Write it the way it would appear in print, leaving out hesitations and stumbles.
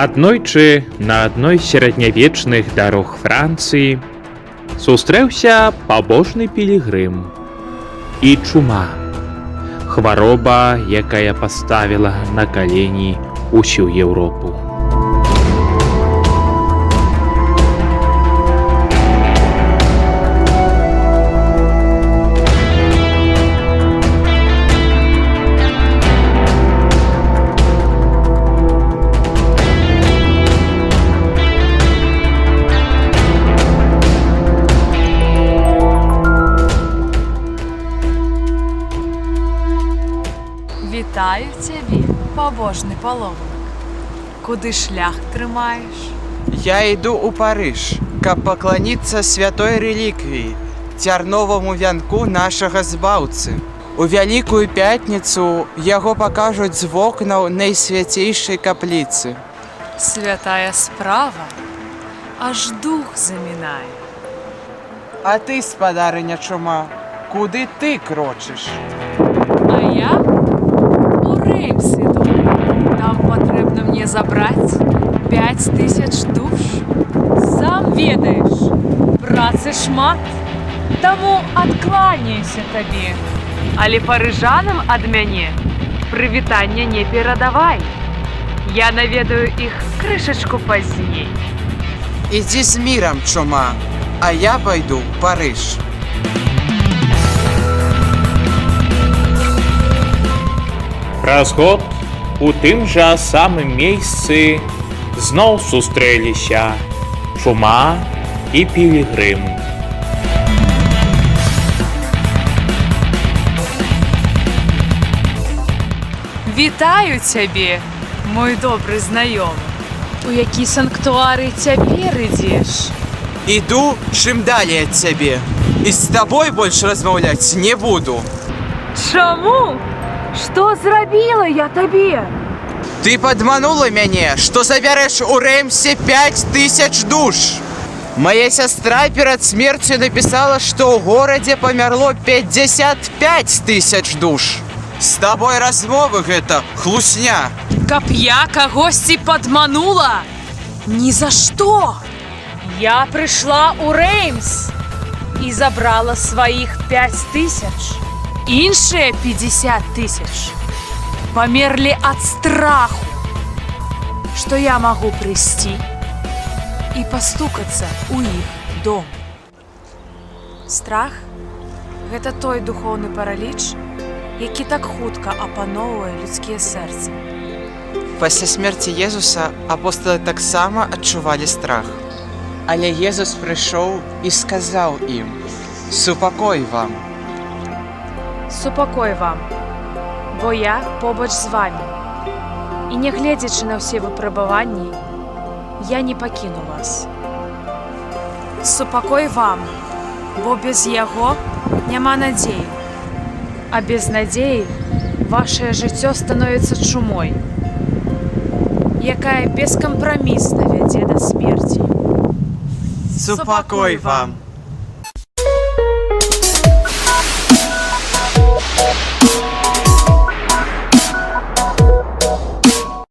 Аднойчы на адной з сярэднявечных дарог Францыі сустрэўся пабожны пілігрым і чума. Хвароба, якая паставіла на калені усю Еўропу. Вітаю цябе, пабожны паломнік. Куды шлях трымаеш? Я іду ў Парыж, каб пакланіцца святой рэліквіі, цярноваму вянку нашага збаўцы. У Вялікую пятніцу яго пакажуць з вокнаў найсвяцейшай капліцы. Святая справа, аж дух замінае. А ты, спадарыня чума, куды ты крочыш? А я у Реймс іду. Там патрэбна мне забраць 5000 душ. Сам ведаеш, працы шмат, таму адкланяюся табе. Але парыжанам ад мяне прывітання не перадавай. Я наведаю іх крышачку пазней. Ідзі з мірам, чума, а я пайду ў Парыж. Праз год у тым жа самым месцы зноў сустрэліся чума і пілігрым. Вітаю цябе, мой добры знаёмы. У які санктуары цяпер ідзеш? Іду чым далей ад цябе. І з табой больш размаўляць не буду. Чаму? Што зрабіла я табе? Ты падманула мяне, што забярэш у Реймсе 5000 душ. Моя сястра перад смерцю напісала, што ў горадзе памярло 55 000 душ. З табой размовы гэта хлусня. Каб я кагосьці падманула? Ні за што! Я прыйшла ў Реймс і забрала сваіх 5000. Іншыя 50 000 памерлі ад страху, што я магу прыйсці і пастукацца ў іх дом. Страх – гэта той духоўны параліч, які так хутка апаноўвае людскія сэрцы. Пасля смерці Езуса апосталы таксама адчувалі страх. Але Езус прыйшоў і сказаў ім: «Супакой вам». Супакой вам, бо я побач з вамі. І нягледзячы на ўсе выпрабаванні, я не пакіну вас. Супакой вам, бо без яго няма надзеі. А без надзеі вашае жыццё становіцца чумой, якая бескампрамісна вядзе да смерці. Супакой вам.